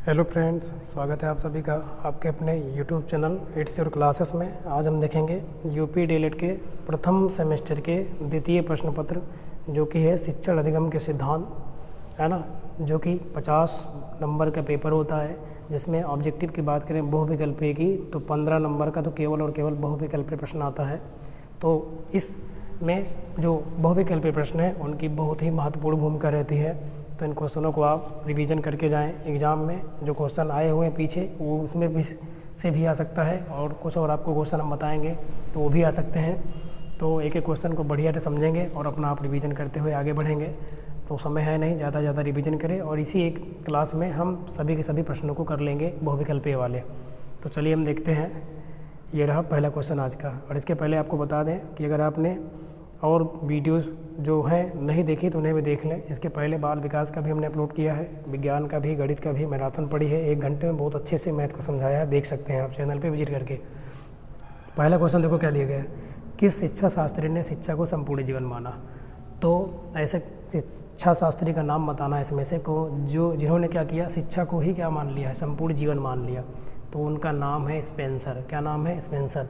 Hello friends, स्वागत है आप सभी का आपके अपने YouTube channel it's your classes में। आज हम देखेंगे यूपी डीएलएड के प्रथम सेमेस्टर के द्वितीय प्रश्न पत्र, जो कि है शिक्षण अधिगम के सिद्धांत, है ना, जो कि 50 नंबर का पेपर होता है। जिसमें ऑब्जेक्टिव की बात करें बहुविकल्पीय की तो 15 नंबर का तो केवल और केवल बहुविकल्पीय प्रश्न आता है। तो इसमें जो बहुविकल्पीय प्रश्न है उनकी बहुत ही महत्वपूर्ण भूमिका रहती है। तो इन क्वेश्चनों को आप रिवीजन करके जाएं। एग्ज़ाम में जो क्वेश्चन आए हुए हैं पीछे वो उसमें भी से भी आ सकता है, और कुछ और आपको क्वेश्चन हम बताएंगे तो वो भी आ सकते हैं। तो एक एक क्वेश्चन को बढ़िया से समझेंगे और अपना आप रिवीजन करते हुए आगे बढ़ेंगे। तो समय है नहीं, ज़्यादा रिवीजन करें, और इसी एक क्लास में हम सभी के सभी प्रश्नों को कर लेंगे बहुविकल्पीय वाले। तो चलिए हम देखते हैं। ये रहा पहला क्वेश्चन आज का। और इसके पहले आपको बता दें कि अगर आपने और वीडियोस जो हैं नहीं देखी तो उन्हें भी देख लें। इसके पहले बाल विकास का भी हमने अपलोड किया है, विज्ञान का भी, गणित का भी मैराथन पढ़ी है। 1 घंटे में बहुत अच्छे से मैथ को समझाया है, देख सकते हैं आप चैनल पे विजिट करके। पहला क्वेश्चन देखो क्या दिया गया है, किस शिक्षा शास्त्री ने शिक्षा को संपूर्ण जीवन माना। तो ऐसे शिक्षा शास्त्री का नाम बताना है इसमें से को जिन्होंने क्या किया, शिक्षा को ही क्या मान लिया है, संपूर्ण जीवन मान लिया। तो उनका नाम है स्पेंसर। क्या नाम है? स्पेंसर।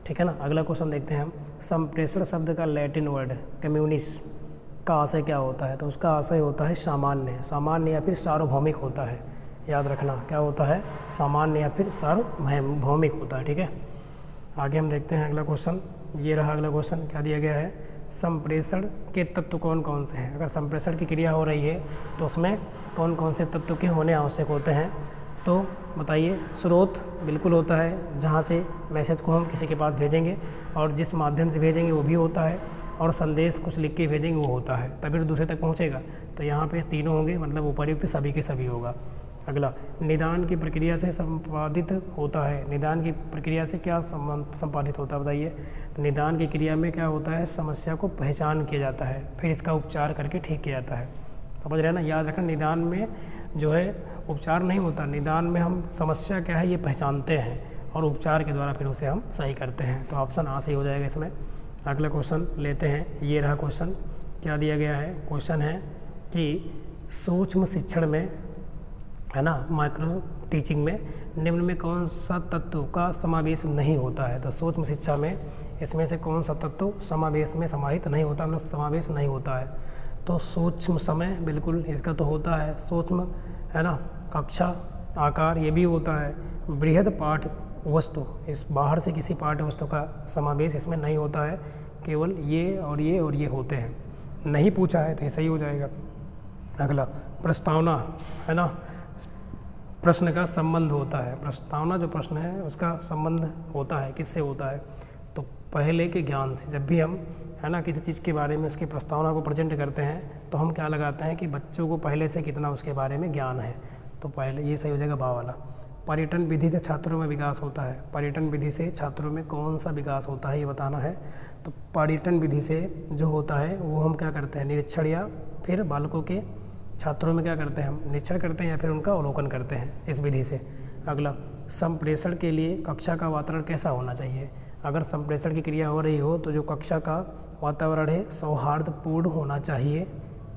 ठीक है ना। अगला क्वेश्चन देखते हैं हम। संप्रेषण शब्द का लैटिन वर्ड कम्युनिस का आशय क्या होता है। तो उसका आशय होता है सामान्य या फिर सार्वभौमिक होता है। याद रखना क्या होता है, सामान्य या फिर सार्वभौमिक होता है। ठीक है। आगे हम देखते हैं अगला क्वेश्चन। ये रहा अगला क्वेश्चन। क्या दिया गया है, संप्रेषण के तत्व कौन कौन से हैं। अगर संप्रेषण की क्रिया हो रही है तो उसमें कौन कौन से तत्व के होने आवश्यक होते हैं। तो बताइए। स्रोत बिल्कुल होता है, जहाँ से मैसेज को हम किसी के पास भेजेंगे, और जिस माध्यम से भेजेंगे वो भी होता है, और संदेश कुछ लिख के भेजेंगे वो होता है, तभी तो दूसरे तक पहुँचेगा। तो यहाँ पे तीनों होंगे, मतलब उपर्युक्त सभी के सभी होगा। अगला, निदान की प्रक्रिया से संपादित होता है। निदान की प्रक्रिया से क्या संपादित होता है बताइए। निदान की क्रिया में क्या होता है, समस्या को पहचान किया जाता है, फिर इसका उपचार करके ठीक किया जाता है। समझ रहे हैं ना। याद रखना, निदान में जो है उपचार नहीं होता, निदान में हम समस्या क्या है ये पहचानते हैं, और उपचार के द्वारा फिर उसे हम सही करते हैं। तो ऑप्शन आ सही हो जाएगा इसमें। अगला क्वेश्चन लेते हैं। ये रहा क्वेश्चन। क्या दिया गया है, क्वेश्चन है कि सूक्ष्म शिक्षण में, है ना, माइक्रो टीचिंग में निम्न में कौन सा तत्व का समावेश नहीं होता है। तो सूक्ष्म शिक्षा में इसमें से कौन सा तत्व समावेश में समाहित नहीं होता, मतलब समावेश नहीं होता है। तो सूक्ष्म समय बिल्कुल इसका तो होता है, सूक्ष्म, है ना, कक्षा, आकार, ये भी होता है। बृहद पाठ वस्तु, इस बाहर से किसी पाठ्य वस्तु का समावेश इसमें नहीं होता है, केवल ये और ये और ये होते हैं। नहीं पूछा है तो ये सही हो जाएगा। अगला, प्रस्तावना, है ना, प्रश्न का संबंध होता है। प्रस्तावना जो प्रश्न है उसका संबंध होता है, किससे होता है, तो पहले के ज्ञान से। जब भी हम, है ना, किसी चीज़ के बारे में उसकी प्रस्तावना को प्रेजेंट करते हैं तो हम क्या लगाते हैं कि बच्चों को पहले से कितना उसके बारे में ज्ञान है। तो पहले ये सही हो जाएगा बा वाला। पर्यटन विधि से छात्रों में विकास होता है। पर्यटन विधि से छात्रों में कौन सा विकास होता है ये बताना है। तो पर्यटन विधि से जो होता है वो हम क्या करते हैं, निरीक्षण, या फिर बालकों के, छात्रों में क्या करते हैं हम, निरीक्षण करते हैं या फिर उनका अवलोकन करते हैं इस विधि से। अगला, संप्रेषण के लिए कक्षा का वातावरण कैसा होना चाहिए। अगर संप्रेषण की क्रिया हो रही हो तो जो कक्षा का वातावरण है सौहार्दपूर्ण होना चाहिए,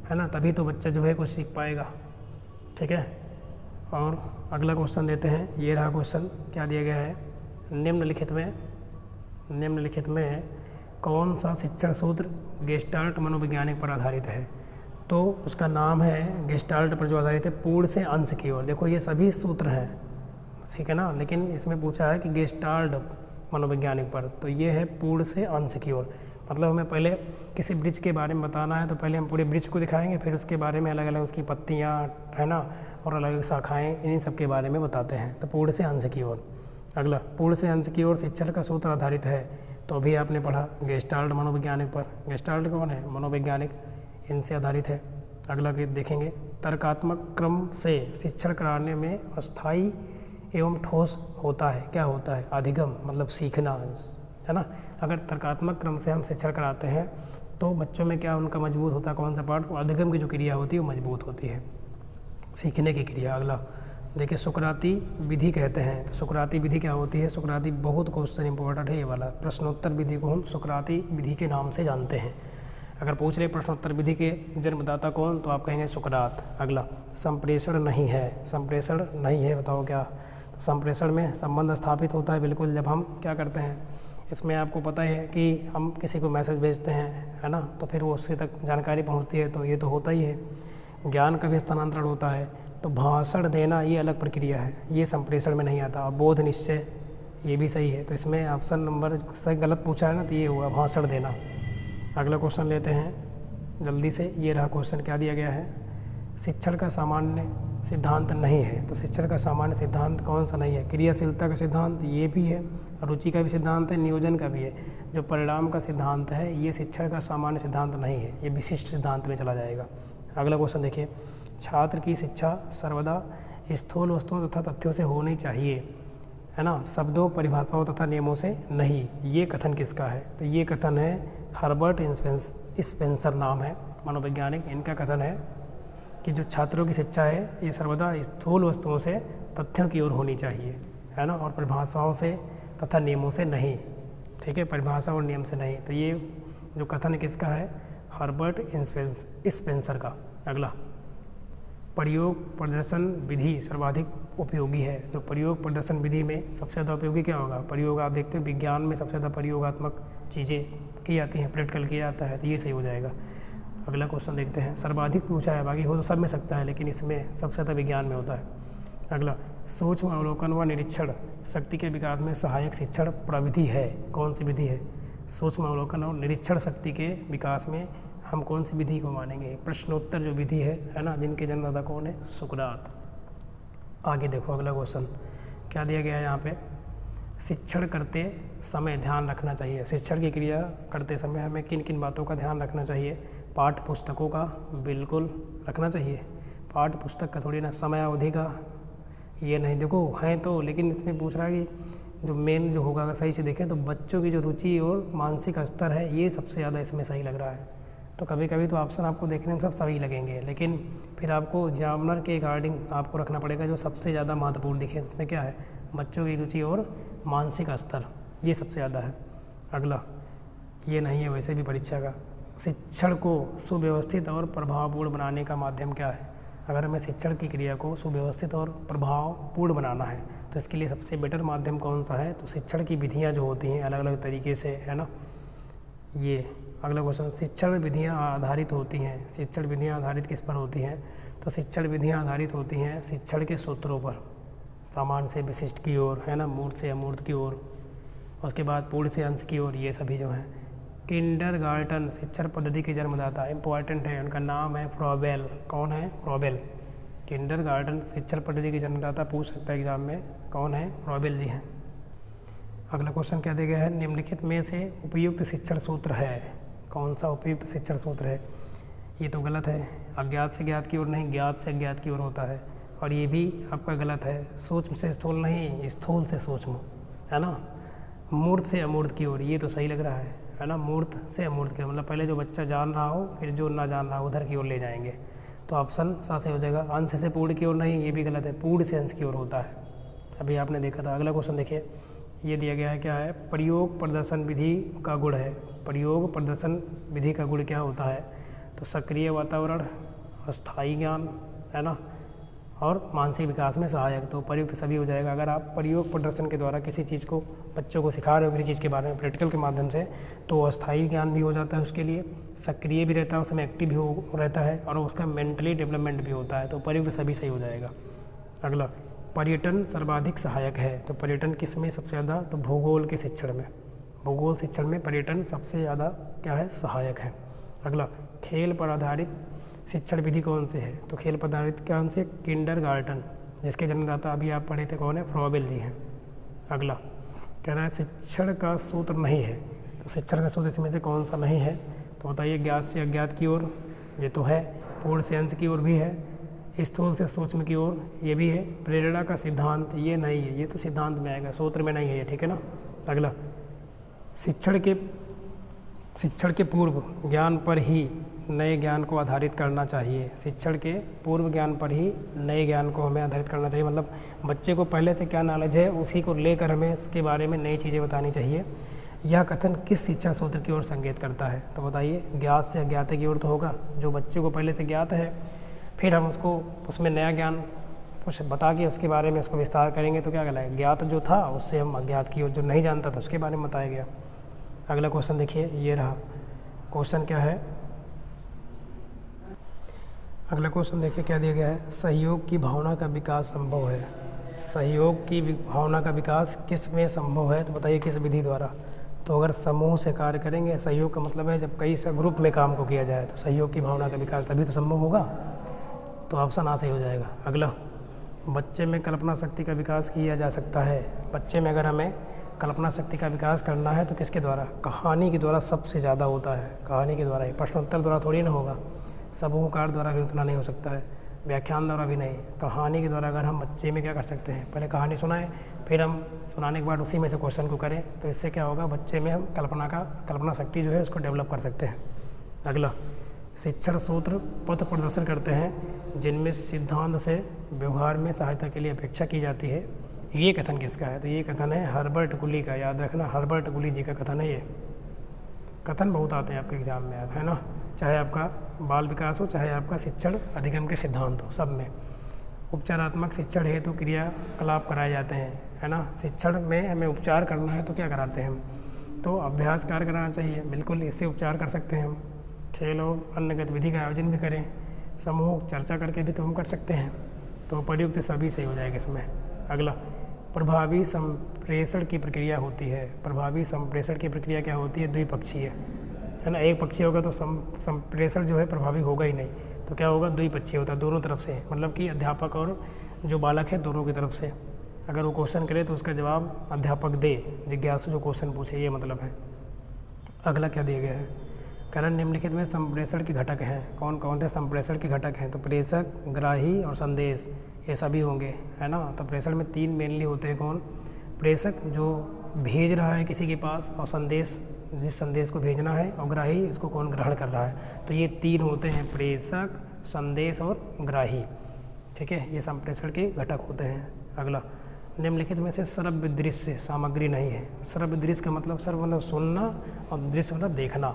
है ना, तभी तो बच्चा जो है कुछ सीख पाएगा। ठीक है। और अगला क्वेश्चन देते हैं। ये रहा क्वेश्चन। क्या दिया गया है, निम्नलिखित में कौन सा शिक्षण सूत्र गेस्टाल्ट मनोवैज्ञानिक पर आधारित है। तो उसका नाम है, गेस्टाल्ट पर जो आधारित है, पूर्ण से अंश की ओर। देखो ये सभी सूत्र हैं, ठीक है ना, लेकिन इसमें पूछा है कि गेस्टाल्ट मनोवैज्ञानिक पर, तो ये है पूर्ण से अंश की ओर। मतलब हमें पहले किसी वृक्ष के बारे में बताना है तो पहले हम पूरे वृक्ष को दिखाएंगे, फिर उसके बारे में अलग अलग उसकी पत्तियाँ, है ना, और अलग अलग शाखाएँ, इन्हीं सब के बारे में बताते हैं। तो पूर्ण से अंश की ओर। अगला, पूर्ण से अंश की ओर शिक्षण का सूत्र आधारित है। तो अभी आपने पढ़ा गेस्टाल्ट मनोवैज्ञानिक पर। गेस्टाल्ट कौन है, मनोवैज्ञानिक, इनसे आधारित है। अगला के देखेंगे, तर्कात्मक क्रम से शिक्षण कराने में अस्थायी एवं ठोस होता है। क्या होता है, अधिगम, मतलब सीखना, है ना। अगर तर्कात्मक क्रम से हम शिक्षण कराते हैं तो बच्चों में क्या उनका मजबूत होता है, कौन सा पार्ट, अधिगम की जो क्रिया होती है वो मजबूत होती है, सीखने की क्रिया। अगला देखिए, सुकराती विधि कहते हैं। तो सुकराती विधि क्या होती है, सुकराती बहुत क्वेश्चन इंपॉर्टेंट है ये वाला। प्रश्नोत्तर विधि को हम सुकराती विधि के नाम से जानते हैं, अगर पूछ रहे प्रश्नोत्तर विधि के जन्मदाता कौन, तो आप कहेंगे सुकरात। अगला, संप्रेषण नहीं है, संप्रेषण नहीं है बताओ क्या। तो संप्रेषण में संबंध स्थापित होता है बिल्कुल जब हम क्या करते हैं, इसमें आपको पता है कि हम किसी को मैसेज भेजते हैं, है ना, तो फिर वो उससे तक जानकारी पहुंचती है, तो ये तो होता ही है। ज्ञान का भी स्थानांतरण होता है। तो भाषण देना ये अलग प्रक्रिया है, ये संप्रेषण में नहीं आता। बोध निश्चय ये भी सही है, तो इसमें ऑप्शन नंबर सही गलत पूछा है ना, तो ये हुआ भाषण देना। अगला क्वेश्चन लेते हैं जल्दी से। ये रहा क्वेश्चन, क्या दिया गया है, शिक्षण का सामान्य सिद्धांत नहीं है। तो शिक्षण का सामान्य सिद्धांत कौन सा नहीं है? क्रियाशीलता का सिद्धांत ये भी है, रुचि का भी सिद्धांत है, नियोजन का भी है। जो परिणाम का सिद्धांत है ये शिक्षण का सामान्य सिद्धांत नहीं है, ये विशिष्ट सिद्धांत में चला जाएगा। अगला क्वेश्चन देखिए, छात्र की शिक्षा सर्वदा स्थूल वस्तुओं तथा तथ्यों से होनी चाहिए, है ना, शब्दों, परिभाषाओं तथा नियमों से नहीं। ये कथन किसका है? तो ये कथन है हर्बर्ट स्पेंसर नाम है मनोवैज्ञानिक। इनका कथन है कि जो छात्रों की शिक्षा है ये सर्वदा स्थूल वस्तुओं से तथ्यों की ओर होनी चाहिए, है ना, और परिभाषाओं से तथा नियमों से नहीं। ठीक है, परिभाषा और नियम से नहीं। तो ये जो कथन किसका है? हर्बर्ट स्पेंसर का। अगला, प्रयोग प्रदर्शन विधि सर्वाधिक उपयोगी है। तो प्रयोग प्रदर्शन विधि में सबसे ज़्यादा उपयोगी क्या होगा? प्रयोग, आप देखते हैं विज्ञान में सबसे ज़्यादा प्रयोगात्मक चीज़ें की जाती हैं, प्रैक्टिकल किया जाता है, तो ये सही हो जाएगा। अगला क्वेश्चन देखते हैं, सर्वाधिक पूछा है, बाकी हो तो सब में सकता है, लेकिन इसमें सबसे ज़्यादा विज्ञान में होता है। अगला, सूक्ष्म अवलोकन व निरीक्षण शक्ति के विकास में सहायक शिक्षण प्रविधि है। कौन सी विधि है? सूक्ष्म अवलोकन और निरीक्षण शक्ति के विकास में हम कौन सी विधि को मानेंगे? प्रश्नोत्तर जो विधि है ना, जिनके जन्मदाता कौन है? सुकरात। आगे देखो अगला क्वेश्चन क्या दिया गया है यहाँ पे, शिक्षण करते समय ध्यान रखना चाहिए। शिक्षण की क्रिया करते समय हमें किन किन बातों का ध्यान रखना चाहिए? पाठ्य पुस्तकों का बिल्कुल रखना चाहिए, पाठ्य पुस्तक का थोड़ी ना, समय अवधि का ये नहीं। देखो हैं तो, लेकिन इसमें पूछ रहा है कि जो मेन जो होगा, अगर सही से देखें तो बच्चों की जो रुचि और मानसिक स्तर है ये सबसे ज़्यादा इसमें सही लग रहा है। तो कभी कभी तो ऑप्शन आपको देखने में सब सही लगेंगे, लेकिन फिर आपको एग्जामिनर के अकॉर्डिंग आपको रखना पड़ेगा जो सबसे ज़्यादा महत्वपूर्ण दिखे। इसमें क्या है? बच्चों की रुचि और मानसिक स्तर, ये सबसे ज़्यादा है। अगला, ये नहीं है वैसे भी परीक्षा का, शिक्षण को सुव्यवस्थित और प्रभावपूर्ण बनाने का माध्यम क्या है? अगर हमें शिक्षण की क्रिया को सुव्यवस्थित और प्रभावपूर्ण बनाना है तो इसके लिए सबसे बेटर माध्यम कौन सा है? तो शिक्षण की विधियाँ जो होती हैं अलग अलग तरीके से, है ना। ये अगला क्वेश्चन, शिक्षण विधियाँ आधारित होती हैं। शिक्षण विधियाँ आधारित किस पर होती हैं? तो शिक्षण विधियाँ आधारित होती हैं शिक्षण के सूत्रों पर, सामान्य से विशिष्ट की ओर, है ना, मूर्त से अमूर्त की ओर, उसके बाद पूर्ण से अंश की ओर, ये सभी जो हैं। किंडरगार्टन शिक्षण पद्धति के जन्मदाता, इम्पोर्टेंट है, उनका नाम है फ्रॉबेल। कौन है? फ्रॉबेल। किंडरगार्टन शिक्षण पद्धति के जन्मदाता पूछ सकता है एग्जाम में, कौन है? फ्रॉबेल जी हैं। अगला क्वेश्चन क्या दिया गया है, निम्नलिखित में से उपयुक्त शिक्षण सूत्र है। कौन सा उपयुक्त शिक्षण सूत्र है? ये तो गलत है, अज्ञात से ज्ञात की ओर नहीं, ज्ञात से अज्ञात की ओर होता है। और ये भी आपका गलत है, सूक्ष्म से स्थूल नहीं, स्थूल से सूक्ष्म, है ना, मूर्त से अमूर्त की ओर, ये तो सही लग रहा है ना, मूर्त से अमूर्त की ओर, मतलब पहले जो बच्चा जान रहा हो फिर जो ना जान रहा हो उधर की ओर ले जाएंगे, तो ऑप्शन सा से हो जाएगा। अंश से पूर्ण की ओर नहीं, ये भी गलत है, पूर्ण से अंश की ओर होता है, अभी आपने देखा था। अगला क्वेश्चन देखिए, ये दिया गया है, क्या है? प्रयोग प्रदर्शन विधि का गुण है। प्रयोग प्रदर्शन विधि का गुण क्या होता है? तो सक्रिय वातावरण, अस्थायी ज्ञान, है ना, और मानसिक विकास में सहायक। तो प्रयुक्त सभी हो जाएगा। अगर आप प्रयोग प्रदर्शन के द्वारा किसी चीज़ को बच्चों को सिखा रहे हो किसी चीज़ के बारे में प्रैक्टिकल के माध्यम से, तो अस्थायी ज्ञान भी हो जाता है उसके लिए, सक्रिय भी रहता है, उसमें एक्टिव भी हो रहता है, और उसका मेंटली डेवलपमेंट भी होता है। तो प्रयुक्त सभी सही हो जाएगा। अगला, पर्यटन सर्वाधिक सहायक है। तो पर्यटन किस में सबसे ज़्यादा? तो भूगोल के शिक्षण में, भूगोल शिक्षण में पर्यटन सबसे ज़्यादा क्या है? सहायक है। अगला, खेल पर आधारित शिक्षण विधि कौन सी है? तो खेल पर आधारित कौन से? किंडरगार्टन, जिसके जन्मदाता अभी आप पढ़े थे कौन है? फ्रॉबेल जी हैं। अगला कह रहा है शिक्षण का सूत्र नहीं है। तो शिक्षण का सूत्र इसमें से कौन सा नहीं है? तो बताइए, ज्ञात से अज्ञात की ओर, ये तो है, पूर्ण से अंश की ओर भी है, स्थूल से सूक्ष्म की ओर ये भी है, प्रेरणा का सिद्धांत ये नहीं है, ये तो सिद्धांत में आएगा, सूत्र में नहीं है ये, ठीक है ना। अगला, शिक्षण के पूर्व ज्ञान पर ही नए ज्ञान को आधारित करना चाहिए। शिक्षण के पूर्व ज्ञान पर ही नए ज्ञान को हमें आधारित करना चाहिए, मतलब बच्चे को पहले से क्या नॉलेज है उसी को लेकर हमें उसके बारे में नई चीज़ें बतानी चाहिए। यह कथन किस शिक्षण सूत्र की ओर संकेत करता है? तो बताइए, ज्ञात से अज्ञात की ओर तो होगा, जो बच्चे को पहले से ज्ञात है, फिर हम उसको उसमें नया ज्ञान कुछ बता के उसके बारे में उसको विस्तार करेंगे तो क्या कहलाएगा? ज्ञात जो था उससे हम अज्ञात की ओर, जो नहीं जानता था उसके बारे में बताया गया। अगला क्वेश्चन देखिए, ये रहा क्वेश्चन क्या है। अगला क्वेश्चन देखिए क्या दिया गया है। सहयोग की भावना का विकास संभव है। सहयोग की भावना का विकास किस में संभव है? तो बताइए किस विधि द्वारा? तो अगर समूह से कार्य करेंगे, सहयोग का मतलब है जब कई ग्रुप में काम को किया जाए तो सहयोग की भावना का विकास तभी तो संभव होगा। तो ऑप्शन आ सही हो जाएगा। अगला, बच्चे में कल्पना शक्ति का विकास किया जा सकता है। बच्चे में अगर हमें कल्पना शक्ति का विकास करना है तो किसके द्वारा? कहानी के द्वारा सबसे ज़्यादा होता है, कहानी के द्वारा ही। प्रश्नोत्तर द्वारा थोड़ी ना होगा, समूहकार द्वारा भी उतना नहीं हो सकता है, व्याख्यान द्वारा भी नहीं, कहानी के द्वारा। अगर हम बच्चे में क्या कर सकते हैं, पहले कहानी सुनाएं, फिर हम सुनाने के बाद उसी में से क्वेश्चन को करें, तो इससे क्या होगा, बच्चे में हम कल्पना शक्ति जो है उसको डेवलप कर सकते हैं। अगला, शिक्षण सूत्र पथ प्रदर्शन करते हैं जिनमें सिद्धांत से व्यवहार में सहायता के लिए अपेक्षा की जाती है। ये कथन किसका है? तो ये कथन है हर्बर्ट गुली का। याद रखना, हर्बर्ट गुली जी का कथन है। ये कथन बहुत आते हैं आपके एग्जाम में यार, है ना। चाहे आपका बाल विकास हो, चाहे आपका शिक्षण अधिगम के सिद्धांत हो, सब में उपचारात्मक शिक्षण हेतु क्रियाकलाप कराए जाते हैं, है ना। शिक्षण में हमें उपचार करना है तो क्या कराते हैं हम? तो अभ्यास कार्य कराना चाहिए, बिल्कुल इससे उपचार कर सकते हैं हम। खेल और अन्य गतिविधि का आयोजन भी करें, समूह चर्चा करके भी तो हम कर सकते हैं। तो प्रयुक्त सभी सही हो जाएगा इसमें। अगला, प्रभावी संप्रेषण की प्रक्रिया होती है। प्रभावी संप्रेषण की प्रक्रिया क्या होती है? द्विपक्षीय, है ना। एक पक्षीय होगा तो संप्रेषण जो है प्रभावी होगा ही नहीं, तो क्या होगा? द्विपक्षीय होता है, दोनों तरफ से, मतलब कि अध्यापक और जो बालक है दोनों की तरफ से। अगर वो क्वेश्चन करे तो उसका जवाब अध्यापक दे, जिज्ञासु जो क्वेश्चन पूछे, ये मतलब है। अगला क्या दिया गया है? कारण निम्नलिखित में संप्रेषण के घटक हैं। कौन कौन से संप्रेषण के घटक हैं? तो प्रेषक, ग्राही और संदेश, ये सभी होंगे, है ना। तो प्रेषण में 3 मेनली होते हैं। कौन? प्रेषक जो भेज रहा है किसी के पास, और संदेश जिस संदेश को भेजना है, और ग्राही इसको कौन ग्रहण कर रहा है। तो ये 3 होते हैं, प्रेषक, संदेश और ग्राही। ठीक है, ये संप्रेषण के घटक होते हैं। अगला, निम्नलिखित में से श्रव्य दृश्य सामग्री नहीं है। श्रव्य दृश्य का मतलब श्रव्य मतलब सुनना और दृश्य मतलब देखना।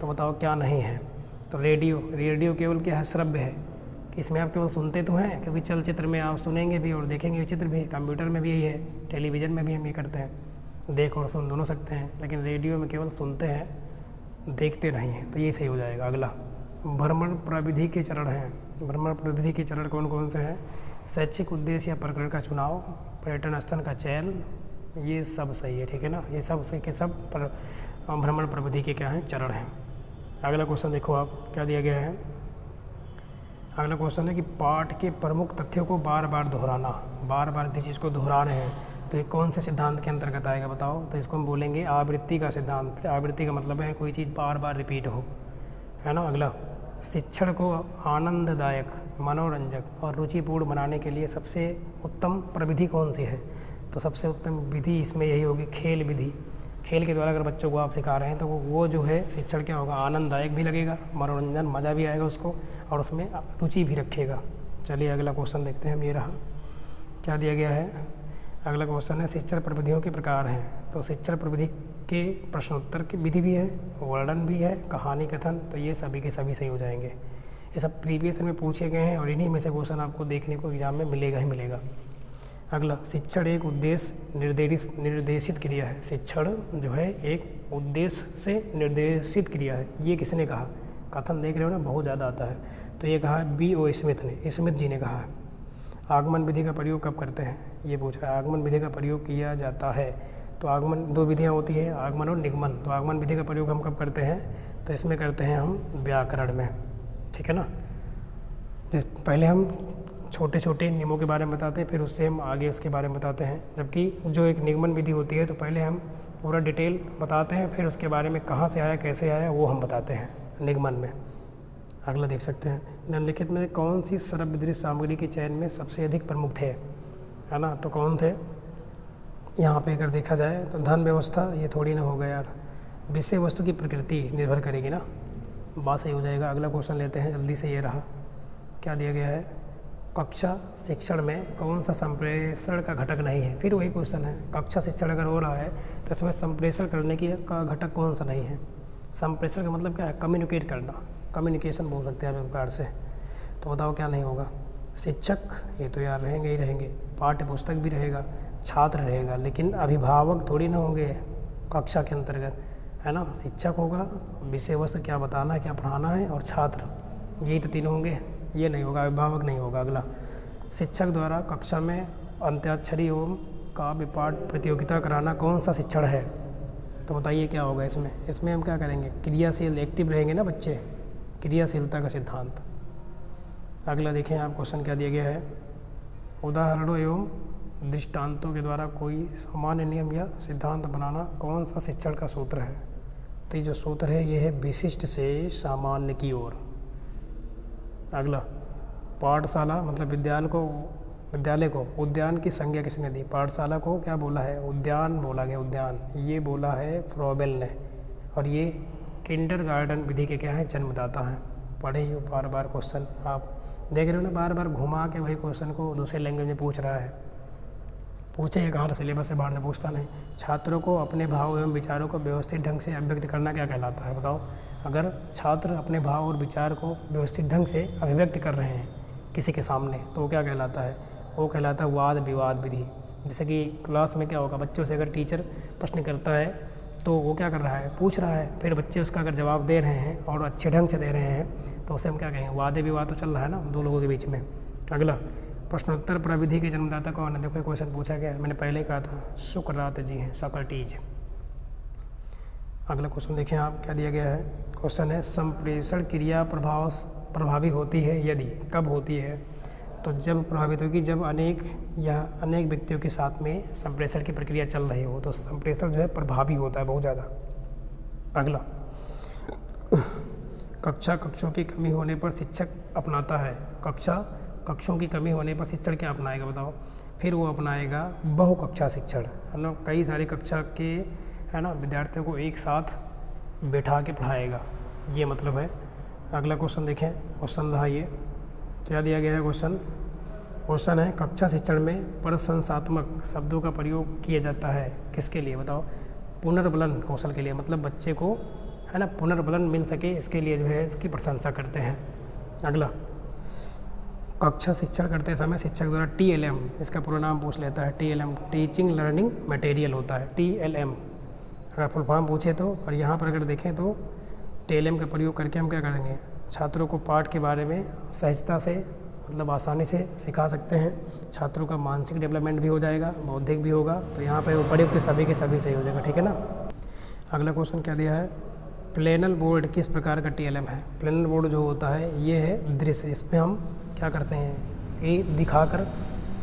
तो बताओ क्या नहीं है? तो रेडियो केवल क्या है? श्रव्य है। कि इसमें आप केवल सुनते तो हैं, क्योंकि चलचित्र में आप सुनेंगे भी और देखेंगे भी, चित्र भी, कंप्यूटर में भी यही है, टेलीविज़न में भी हम ये करते हैं, देख और सुन दोनों सकते हैं। लेकिन रेडियो में केवल सुनते हैं, देखते नहीं हैं, तो ये सही हो जाएगा। अगला, भ्रमण प्रविधि के चरण हैं। भ्रमण प्रविधि के चरण कौन कौन से हैं? शैक्षिक उद्देश्य या प्रकरण का चुनाव, पर्यटन स्थल का चयन, ये सब सही है। ठीक है ना, ये सब सही के सब भ्रमण प्रविधि के क्या हैं? चरण हैं। अगला क्वेश्चन देखो आप, क्या दिया गया है। अगला क्वेश्चन है कि पाठ के प्रमुख तथ्यों को बार बार दोहराना। बार बार किसी चीज़ को दोहरा रहे हैं तो ये कौन से सिद्धांत के अंतर्गत आएगा बताओ? तो इसको हम बोलेंगे आवृत्ति का सिद्धांत। आवृत्ति का मतलब है कोई चीज़ बार बार रिपीट हो, है ना। अगला, शिक्षण को आनंददायक, मनोरंजक और रुचिपूर्ण बनाने के लिए सबसे उत्तम प्रविधि कौन सी है? तो सबसे उत्तम विधि इसमें यही होगी, खेल विधि। खेल के द्वारा अगर बच्चों को आप सिखा रहे हैं तो वो जो है शिक्षण क्या होगा? आनंददायक भी लगेगा, मनोरंजन, मज़ा भी आएगा उसको, और उसमें रुचि भी रखेगा। चलिए अगला क्वेश्चन देखते हैं हम। ये रहा, क्या दिया गया है। अगला क्वेश्चन है शिक्षण प्रविधियों के प्रकार हैं। तो शिक्षण प्रविधि के प्रश्नोत्तर की विधि भी है, वर्णन भी है, कहानी कथन, तो ये सभी के सभी सही हो जाएंगे। ये सब प्रीवियस में पूछे गए हैं और इन्हीं में से क्वेश्चन आपको देखने को एग्जाम में मिलेगा ही मिलेगा। अगला, शिक्षण एक उद्देश्य निर्देशित क्रिया है। शिक्षण जो है एक उद्देश्य से निर्देशित क्रिया है। ये किसने कहा? कथन देख रहे हो ना, बहुत ज़्यादा आता है। तो ये कहा B.O. स्मिथ ने, स्मिथ जी ने कहा है। आगमन विधि का प्रयोग कब करते हैं? ये पूछ रहा है। आगमन विधि का प्रयोग किया जाता है, तो आगमन 2 विधियाँ होती है, आगमन और निगमन। तो आगमन विधि का प्रयोग हम कब करते हैं? तो इसमें करते हैं हम व्याकरण में, ठीक है ना। पहले हम छोटे छोटे नियमों के बारे में बताते हैं, फिर उससे हम आगे उसके बारे में बताते हैं। जबकि जो एक निगमन विधि होती है तो पहले हम पूरा डिटेल बताते हैं, फिर उसके बारे में कहाँ से आया, कैसे आया, वो हम बताते हैं निगमन में। अगला देख सकते हैं, निम्नलिखित में कौन सी श्रव्य दृश्य सामग्री के चयन में सबसे अधिक प्रमुख थे, है ना। तो कौन थे यहाँ पे? अगर देखा जाए तो धन व्यवस्था, ये थोड़ी ना होगा यार। विषय वस्तु की प्रकृति निर्भर करेगी ना, बात सही हो जाएगा। अगला क्वेश्चन लेते हैं जल्दी से। ये रहा, क्या दिया गया है। कक्षा शिक्षण में कौन सा संप्रेषण का घटक नहीं है। फिर वही क्वेश्चन है, कक्षा शिक्षण अगर हो रहा है तो इसमें संप्रेषण करने की का घटक कौन सा नहीं है। संप्रेषण का मतलब क्या है, कम्युनिकेट करना, कम्युनिकेशन बोल सकते हैं आप एक प्रकार से। तो बताओ क्या नहीं होगा। शिक्षक ये तो यार रहेंगे ही रहेंगे, पाठ्य पुस्तक भी रहेगा, छात्र रहेगा, लेकिन अभिभावक थोड़ी ना होंगे कक्षा के अंतर्गत, है ना। शिक्षक होगा, विषय वस्तु क्या बताना है, क्या पढ़ाना है, और छात्र, यही तो तीन होंगे। ये नहीं होगा, अभिभावक नहीं होगा। अगला, शिक्षक द्वारा कक्षा में अंत्याक्षरी एवं काव्य पाठ प्रतियोगिता कराना कौन सा शिक्षण है। तो बताइए क्या होगा इसमें। इसमें हम क्या करेंगे, क्रियाशील, एक्टिव रहेंगे ना बच्चे, क्रियाशीलता का सिद्धांत। अगला देखें आप, क्वेश्चन क्या दिया गया है, उदाहरणों एवं दृष्टांतों के द्वारा कोई सामान्य नियम या सिद्धांत बनाना कौन सा शिक्षण का सूत्र है। तो ये जो सूत्र है ये है विशिष्ट से सामान्य की ओर। अगला, पाठशाला मतलब विद्यालय को उद्यान की संज्ञा किसने दी। पाठशाला को क्या बोला है, उद्यान बोला गया, उद्यान ये बोला है फ्रॉबेल ने। और ये किंडरगार्टन विधि के क्या है, जन्मदाता हैं। पढ़े ही बार बार क्वेश्चन आप देख रहे हो ना, बार बार घुमा के वही क्वेश्चन को दूसरे लैंग्वेज में पूछ रहा है। पूछे कहाँ से, सिलेबस से बाहर से पूछता नहीं। छात्रों को अपने भाव एवं विचारों को व्यवस्थित ढंग से अभिव्यक्त करना क्या कहलाता है। बताओ, अगर छात्र अपने भाव और विचार को व्यवस्थित ढंग से अभिव्यक्त कर रहे हैं किसी के सामने, तो वो क्या कहलाता है, वो कहलाता है वाद विवाद विधि। जैसे कि क्लास में क्या होगा, बच्चों से अगर टीचर प्रश्न करता है तो वो क्या कर रहा है, पूछ रहा है, फिर बच्चे उसका अगर जवाब दे रहे हैं और अच्छे ढंग से दे रहे हैं तो उसे हम क्या कहेंगे, वाद विवाद तो चल रहा है ना दो लोगों के बीच में। अगला, प्रश्नोत्तर प्रविधि के जन्मदाता कौन है। देखो क्वेश्चन पूछा गया, मैंने पहले ही कहा था, सुकरात जी हैं, सॉक्रेटिस। अगला क्वेश्चन देखें आप, क्या दिया गया है। क्वेश्चन है, संप्रेषण क्रिया प्रभावी होती है यदि, कब होती है। तो जब प्रभावित होगी जब अनेक व्यक्तियों के साथ में संप्रेषण की प्रक्रिया चल रही हो, तो संप्रेषण जो है प्रभावी होता है बहुत ज़्यादा। अगला, कक्षों की कमी होने पर शिक्षक अपनाता है। कक्षों की कमी होने पर शिक्षण क्या अपनाएगा बताओ। फिर वो अपनाएगा बहुकक्षा शिक्षण, है ना। कई सारी कक्षा के, है ना, विद्यार्थियों को एक साथ बैठा के पढ़ाएगा, ये मतलब है। अगला क्वेश्चन देखें, क्वेश्चन रहा ये, क्या दिया गया है क्वेश्चन है, कक्षा शिक्षण में प्रशंसात्मक शब्दों का प्रयोग किया जाता है किसके लिए बताओ। पुनर्बलन कौशल के लिए, मतलब बच्चे को, है ना, पुनर्बलन मिल सके इसके लिए जो है इसकी प्रशंसा करते हैं। अगला, कक्षा शिक्षण करते समय शिक्षक द्वारा TLM, इसका पूरा नाम पूछ लेता है। TLM टीचिंग लर्निंग मटेरियल होता है, TLM अगर फुल फॉर्म पूछे तो। और यहाँ पर अगर देखें तो TLM का प्रयोग करके हम क्या करेंगे, छात्रों को पाठ के बारे में सहजता से, मतलब आसानी से सिखा सकते हैं। छात्रों का मानसिक डेवलपमेंट भी हो जाएगा, बौद्धिक भी होगा। तो यहाँ पर उपयुक्त सभी के सभी सही हो जाएगा, ठीक है ना। अगला क्वेश्चन क्या दिया है, प्लेनल बोर्ड किस प्रकार का TLM है। प्लेनल बोर्ड जो होता है ये है दृश्य, इसमें हम क्या करते हैं कि दिखाकर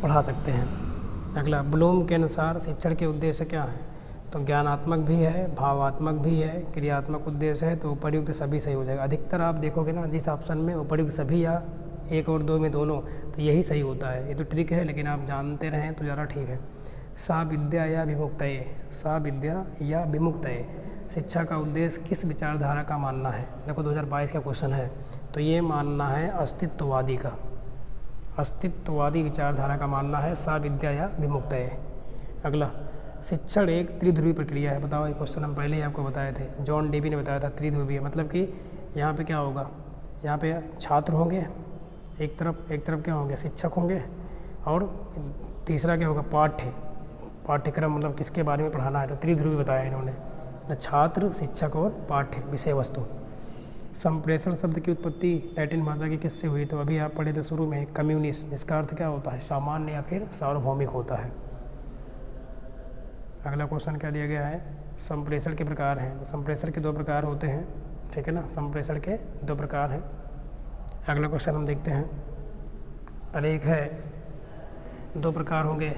पढ़ा सकते हैं। अगला, ब्लूम के अनुसार शिक्षण के उद्देश्य क्या हैं। तो ज्ञानात्मक भी है, भावात्मक भी है, क्रियात्मक उद्देश्य है। तो उपयुक्त सभी सही हो जाएगा। अधिकतर आप देखोगे ना जिस ऑप्शन में उपयुक्त सभी या एक और दो में दोनों, तो यही सही होता है। ये तो ट्रिक है, लेकिन आप जानते रहें तो ज़्यादा ठीक है। सा विद्या या विमुक्तये, शिक्षा का उद्देश्य किस विचारधारा का मानना है। देखो 2022 का क्वेश्चन है, तो ये मानना है अस्तित्ववादी का, अस्तित्ववादी विचारधारा का मानना है सा विद्या या विमुक्तये। अगला, शिक्षण एक त्रिध्रुवी प्रक्रिया है। बताओ, ये क्वेश्चन हम पहले ही आपको बताए थे, जॉन डेवी ने बताया था त्रिध्रुवीय, मतलब कि यहाँ पे क्या होगा, यहाँ पे छात्र होंगे एक तरफ क्या होंगे, शिक्षक होंगे, और तीसरा क्या होगा, पाठ्यक्रम, मतलब किसके बारे में पढ़ाना है। तो त्रिध्रुवी बताया इन्होंने, छात्र, शिक्षक और पाठ्य विषय वस्तु। संप्रेषण शब्द की उत्पत्ति लैटिन भाषा की किससे हुई। तो अभी आप पढ़े थे शुरू में, कम्युनिस, जिसका अर्थ क्या होता है, सामान्य या फिर सार्वभौमिक होता है। अगला क्वेश्चन क्या दिया गया है, संप्रेषण के प्रकार हैं। तो संप्रेषण के दो प्रकार होते हैं, ठीक है ना, संप्रेषण के दो प्रकार हैं। अगला क्वेश्चन हम देखते हैं, अरे एक है, दो प्रकार होंगे,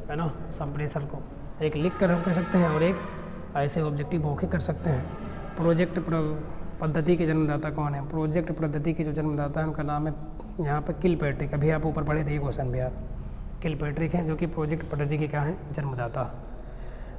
है ना, संप्रेषण को एक लिख कर हम कह सकते हैं और एक ऐसे ऑब्जेक्टिव मौखिक कर सकते हैं। प्रोजेक्ट पद्धति के जन्मदाता कौन है। प्रोजेक्ट पद्धति के जो जन्मदाता है उनका नाम है यहाँ पर किलपैट्रिक। अभी आप ऊपर पढ़े थे ये क्वेश्चन भी, यार किलपैट्रिक हैं जो कि प्रोजेक्ट पद्धति के क्या हैं, जन्मदाता।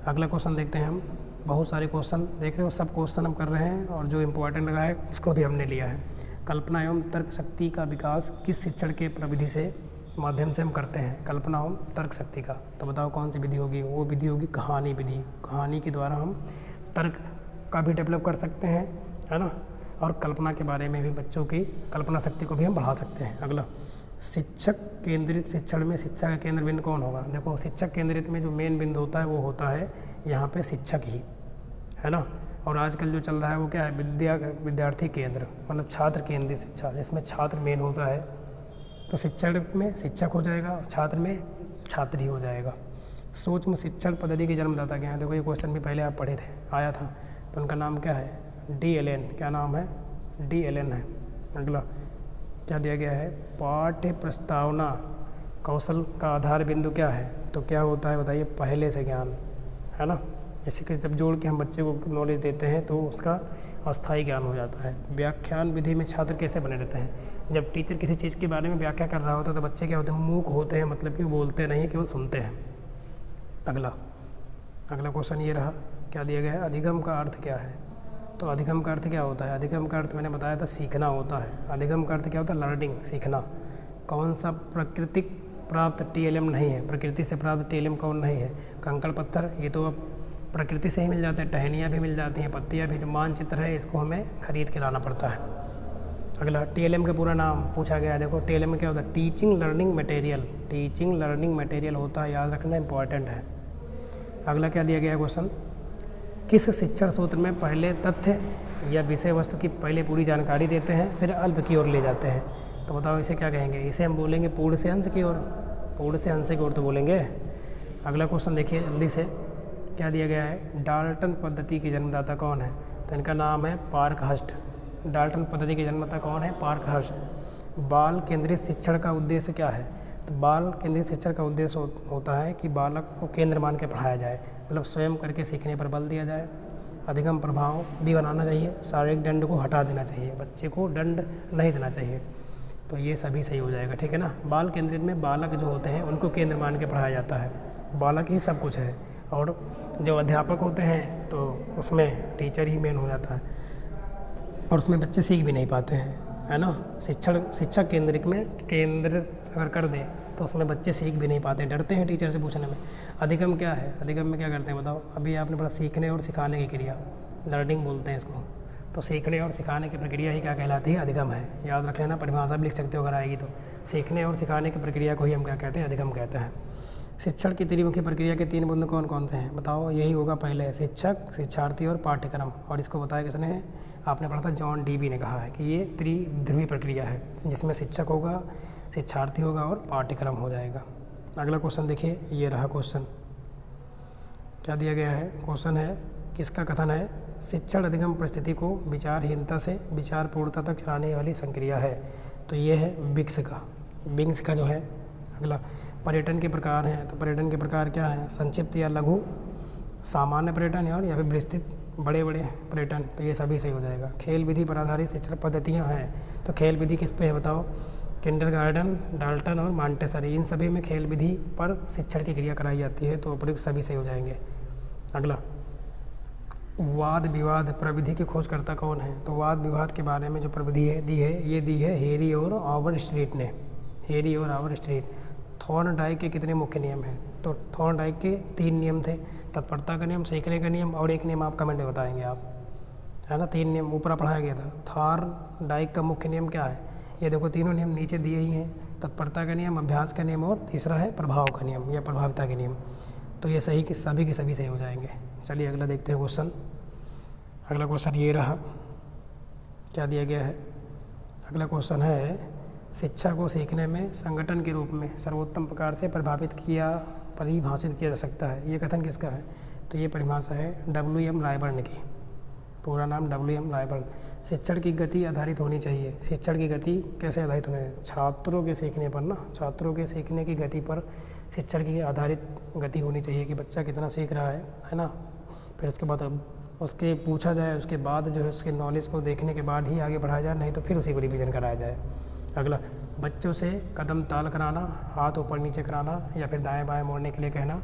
अगला क्वेश्चन देखते हैं हम, बहुत सारे क्वेश्चन देख रहे हो, सब क्वेश्चन हम कर रहे हैं और जो इम्पोर्टेंट लगा है उसको भी हमने लिया है। कल्पना एवं तर्क शक्ति का विकास किस शिक्षण के प्रविधि से माध्यम से हम करते हैं कल्पना और तर्क शक्ति का। तो बताओ कौन सी विधि होगी? वो विधि होगी कहानी विधि। कहानी के द्वारा हम तर्क का भी डेवलप कर सकते हैं, है ना, और कल्पना के बारे में भी बच्चों की कल्पना शक्ति को भी हम बढ़ा सकते हैं। अगला, शिक्षक केंद्रित शिक्षण में शिक्षा का केंद्र बिंदु कौन होगा? देखो, शिक्षक केंद्रित में जो मेन बिंदु होता है वो होता है यहाँ पे शिक्षक ही, है ना। और आजकल जो चल रहा है वो क्या है? विद्यार्थी केंद्र, मतलब छात्र केंद्रित शिक्षा, जिसमें छात्र मेन होता है। तो शिक्षण में शिक्षक हो जाएगा, छात्र में छात्र ही हो जाएगा। सूक्ष्म शिक्षण पद्धति के जन्मदाता क्या है? देखो, ये क्वेश्चन भी पहले आप पढ़े थे, आया था। तो उनका नाम क्या है? D Allen. क्या नाम है? डी एलन है। अगला क्या दिया गया है? पाठ्य प्रस्तावना कौशल का आधार बिंदु क्या है? तो क्या होता है बताइए? पहले से ज्ञान, है ना। इसी के जब जोड़ के हम बच्चे को नॉलेज देते हैं तो उसका अस्थायी ज्ञान हो जाता है। व्याख्यान विधि में छात्र कैसे बने रहते हैं? जब टीचर किसी चीज़ के बारे में व्याख्या कर रहा होता है तो बच्चे क्या होते हैं? मूक होते हैं, मतलब कि वो बोलते नहीं, केवल सुनते हैं। अगला क्वेश्चन ये रहा, क्या दिया गया है? अधिगम का अर्थ क्या है? तो अधिगम का अर्थ क्या होता है? अधिगम का अर्थ मैंने बताया था, सीखना होता है। अधिगम का अर्थ क्या होता है? लर्निंग, सीखना। कौन सा प्राकृतिक प्राप्त टीएलएम नहीं है? प्रकृति से प्राप्त टीएलएम कौन नहीं है? कंकड़ पत्थर, ये तो अब प्रकृति से ही मिल जाते हैं, टहनियाँ भी मिल जाती हैं, पत्तियाँ भी। जो मानचित्र है इसको हमें खरीद के लाना पड़ता है। अगला, टीएलएम का पूरा नाम पूछा गया है। देखो, टीएलएम में क्या होता है? Teaching learning material. Teaching learning material होता है, याद रखना इंपॉर्टेंट है। अगला क्या दिया गया है क्वेश्चन? किस शिक्षण सूत्र में पहले तथ्य या विषय वस्तु की पहले पूरी जानकारी देते हैं, फिर अल्प की ओर ले जाते हैं? तो बताओ इसे क्या कहेंगे? इसे हम बोलेंगे पूर्ण से अंश की ओर। पूर्ण से अंश की ओर तो बोलेंगे। अगला क्वेश्चन देखिए जल्दी से, क्या दिया गया है? डाल्टन पद्धति के जन्मदाता कौन है? तो इनका नाम है पार्कहर्स्ट। डाल्टन पद्धति के जन्मदाता कौन है? पार्कहर्स्ट। बाल केंद्रित शिक्षण का उद्देश्य क्या है? तो बाल केंद्रित शिक्षण का उद्देश्य होता है कि बालक को केंद्र मान के पढ़ाया जाए, मतलब स्वयं करके सीखने पर बल दिया जाए। अधिगम प्रभाव भी बनाना चाहिए, शारीरिक दंड को हटा देना चाहिए, बच्चे को दंड नहीं देना चाहिए। तो ये सभी सही हो जाएगा, ठीक है ना। बाल केंद्रित में बालक जो होते हैं उनको केंद्र मान के पढ़ाया जाता है, बालक ही सब कुछ है। और जो अध्यापक होते हैं तो उसमें टीचर ही मेन हो जाता है, और उसमें बच्चे सीख भी नहीं पाते हैं, है ना। शिक्षक केंद्रित में केंद्र अगर कर दें तो उसमें बच्चे सीख भी नहीं पाते, डरते हैं टीचर से पूछने में। अधिगम क्या है? अधिगम में क्या करते हैं बताओ? अभी आपने पढ़ा सीखने और सिखाने की क्रिया, लर्निंग बोलते हैं इसको। तो सीखने और सिखाने की प्रक्रिया ही क्या कहलाती है? अधिगम है। याद रख लेना, परिभाषा भी लिख सकते हो अगर आएगी तो। सीखने और सिखाने की प्रक्रिया को ही हम क्या कहते हैं? अधिगम कहते हैं। शिक्षण की त्रिमुखी प्रक्रिया के 3 बिंदु कौन कौन से हैं? बताओ। यही होगा पहले, शिक्षक, शिक्षार्थी और पाठ्यक्रम। और इसको बताया किसने है? आपने पढ़ा था, जॉन डीबी ने कहा है कि ये त्रिध्रुवी प्रक्रिया है, जिसमें शिक्षक होगा, शिक्षार्थी होगा और पाठ्यक्रम हो जाएगा। अगला क्वेश्चन देखिए, ये रहा क्वेश्चन, क्या दिया गया है? क्वेश्चन है, किसका कथन है? शिक्षण अधिगम परिस्थिति को विचारहीनता से विचारपूर्णता तक चलाने वाली संक्रिया है। तो ये है बिंग्स का जो है। अगला, पर्यटन के प्रकार हैं। तो पर्यटन के प्रकार क्या हैं? संक्षिप्त या लघु, सामान्य पर्यटन और या फिर विस्तृत बड़े पर्यटन। तो ये सभी सही हो जाएगा। खेल विधि पर आधारित शिक्षण पद्धतियाँ हैं। तो खेल विधि किस पे है बताओ? किंडरगार्टन, डाल्टन और मॉन्टेसरी, इन सभी में खेल विधि पर शिक्षण की क्रिया कराई जाती है। तो उपयुक्त सभी सही हो जाएंगे। अगला, वाद विवाद प्रविधि की खोजकर्ता कौन है? तो वाद विवाद के बारे में जो प्रविधि दी है हेरी और ओवरस्ट्रीट ने। हेरी और ओवरस्ट्रीट। थॉर्नडाइक के कितने मुख्य नियम हैं? तो थॉर्नडाइक के 3 नियम थे, तत्परता का नियम, सीखने का नियम और एक नियम आप कमेंट में बताएंगे आप, है ना। 3 नियम ऊपर पढ़ाया गया था। थॉर्नडाइक का मुख्य नियम क्या है? ये देखो, तीनों नियम नीचे दिए ही हैं, तत्परता का नियम, अभ्यास का नियम और तीसरा है प्रभाव का नियम या प्रभाविता के नियम। तो ये सही के सभी सही हो जाएंगे। चलिए अगला देखते हैं क्वेश्चन। अगला क्वेश्चन ये रहा, क्या दिया गया है? अगला क्वेश्चन है, शिक्षा को सीखने में संगठन के रूप में सर्वोत्तम प्रकार से परिभाषित किया जा सकता है। ये कथन किसका है? तो ये परिभाषा है W.M. रायबर्न की। पूरा नाम W.M. रायबर्न। शिक्षण की गति आधारित होनी चाहिए। शिक्षण की गति कैसे आधारित होनी चाहिए? छात्रों के सीखने पर ना, छात्रों के सीखने की गति पर शिक्षण की आधारित गति होनी चाहिए कि बच्चा कितना सीख रहा है ना। फिर उसके बाद उसके पूछा जाए, उसके बाद जो है उसके नॉलेज को देखने के बाद ही आगे बढ़ाया जाए, नहीं तो फिर उसी को रिवीजन कराया जाए। अगला, बच्चों से कदम ताल कराना, हाथ ऊपर नीचे कराना या फिर दाएं बाएं मोड़ने के लिए कहना।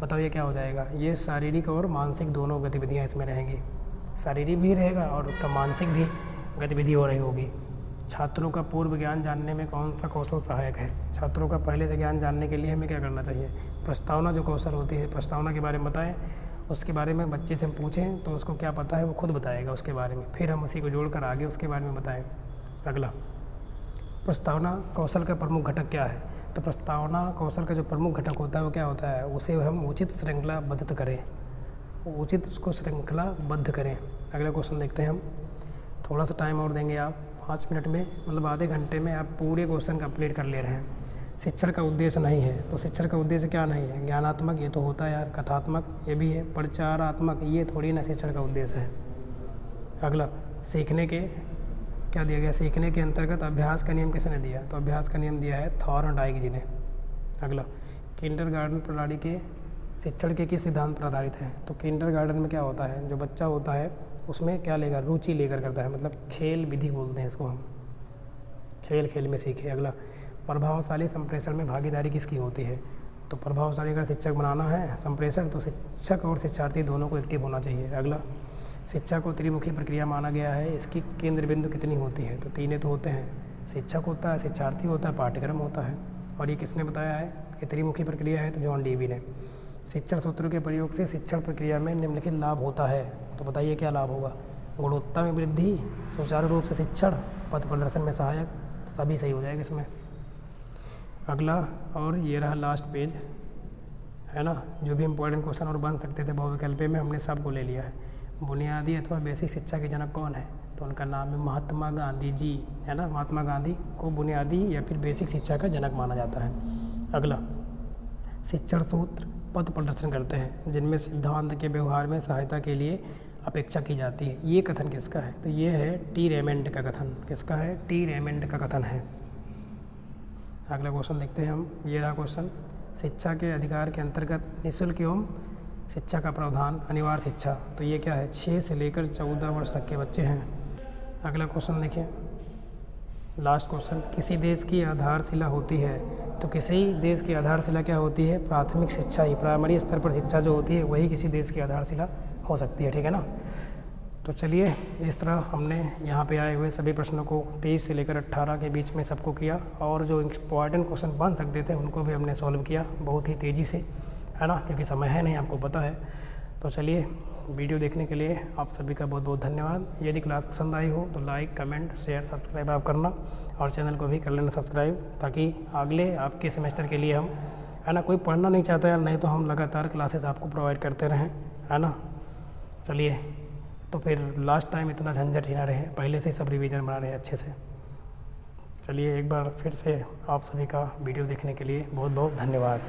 बताओ ये क्या हो जाएगा? ये शारीरिक और मानसिक दोनों गतिविधियाँ इसमें रहेंगी। शारीरिक भी रहेगा और उसका मानसिक भी गतिविधि हो रही होगी। छात्रों का पूर्व ज्ञान जानने में कौन सा कौशल सहायक है? छात्रों का पहले से ज्ञान जानने के लिए हमें क्या करना चाहिए? प्रस्तावना जो कौशल होती है, प्रस्तावना के बारे में बताएं। उसके बारे में बच्चे से हम पूछें तो उसको क्या पता है वो खुद बताएगा उसके बारे में, फिर हम उसी को जोड़कर आगे उसके बारे में बताएं। अगला, प्रस्तावना कौशल का प्रमुख घटक क्या है? तो प्रस्तावना कौशल का जो प्रमुख घटक होता है वो क्या होता है? उसे हम उचित श्रृंखलाबद्ध करें, उचित उसको श्रृंखलाबद्ध करें। अगला क्वेश्चन देखते हैं हम। थोड़ा सा टाइम और देंगे आप, 5 मिनट में, मतलब आधे घंटे में आप पूरे क्वेश्चन कंप्लीट कर ले रहे हैं। शिक्षण का उद्देश्य नहीं है, तो शिक्षण का उद्देश्य क्या नहीं है? ज्ञानात्मक ये तो होता है यार, कथात्मक ये भी है, प्रचारात्मक ये थोड़ी ना शिक्षण का उद्देश्य है। अगला, सीखने के क्या दिया गया? सीखने के अंतर्गत अभ्यास का नियम किसने दिया? तो अभ्यास का नियम दिया है थॉर्नडाइक जी ने। अगला, किंडरगार्टन प्रणाली के शिक्षण के किस सिद्धांत पर आधारित है? तो किंडरगार्टन में क्या होता है, जो बच्चा होता है उसमें क्या लेगा? रुचि लेकर करता है, मतलब खेल विधि बोलते हैं इसको हम, खेल खेल में सीखे। अगला, प्रभावशाली संप्रेषण में भागीदारी किसकी होती है? तो प्रभावशाली अगर शिक्षक बनाना है संप्रेषण, तो शिक्षक और शिक्षार्थी दोनों को एक्टिव होना चाहिए। अगला, शिक्षा को त्रिमुखी प्रक्रिया माना गया है, इसकी केंद्र बिंदु कितनी होती है? तो 3 तो होते हैं, शिक्षक होता है, शिक्षार्थी होता है, पाठ्यक्रम होता है। और ये किसने बताया है कि त्रिमुखी प्रक्रिया है? तो जॉन डीवी ने। शिक्षण सूत्रों के प्रयोग से शिक्षण प्रक्रिया में निम्नलिखित लाभ होता है, तो बताइए क्या लाभ होगा? गुणवत्ता में वृद्धि, सुचारू रूप से शिक्षण, पथ प्रदर्शन में सहायक, सभी सही हो जाएगा इसमें। अगला, और ये रहा लास्ट पेज, है ना, जो भी इम्पोर्टेंट क्वेश्चन और बन सकते थे बहुविकल्पी में हमने सबको ले लिया है। बुनियादी अथवा बेसिक शिक्षा के जनक कौन है? तो उनका नाम है महात्मा गांधी जी, है ना। महात्मा गांधी को बुनियादी या फिर बेसिक शिक्षा का जनक माना जाता है। अगला, शिक्षण सूत्र पथ प्रदर्शन करते हैं जिनमें सिद्धांत के व्यवहार में सहायता के लिए अपेक्षा की जाती है। ये कथन किसका है? तो ये है टी रेमंड का कथन। किसका है? टी रेमंड का कथन है। अगला क्वेश्चन देखते हैं हम। ये रहा क्वेश्चन, शिक्षा के अधिकार के अंतर्गत निःशुल्क एवं शिक्षा का प्रावधान, अनिवार्य शिक्षा, तो ये क्या है? 6 से लेकर 14 वर्ष तक के बच्चे हैं। अगला क्वेश्चन देखिए, लास्ट क्वेश्चन, किसी देश की आधारशिला होती है, तो किसी देश की आधारशिला क्या होती है? प्राथमिक शिक्षा ही, प्राइमरी स्तर पर शिक्षा जो होती है वही किसी देश की आधारशिला हो सकती है, ठीक है ना। तो चलिए, इस तरह हमने यहाँ पे आए हुए सभी प्रश्नों को 23 से लेकर 18 के बीच में सबको किया, और जो इम्पॉर्टेंट क्वेश्चन बन सकते थे उनको भी हमने सॉल्व किया बहुत ही तेज़ी से, है ना, क्योंकि समय है नहीं, आपको पता है। तो चलिए, वीडियो देखने के लिए आप सभी का बहुत बहुत धन्यवाद। यदि क्लास पसंद आई हो तो लाइक, कमेंट, शेयर, सब्सक्राइब आप करना, और चैनल को भी कर लेना सब्सक्राइब, ताकि अगले आपके सेमेस्टर के लिए हम, है ना, कोई पढ़ना नहीं चाहता यार, नहीं तो हम लगातार क्लासेस आपको प्रोवाइड करते रहें, है ना। चलिए, तो फिर लास्ट टाइम इतना झंझट ही ना रहे, पहले से सब रिवीजन बना रहे अच्छे से। चलिए, एक बार फिर से आप सभी का वीडियो देखने के लिए बहुत बहुत धन्यवाद।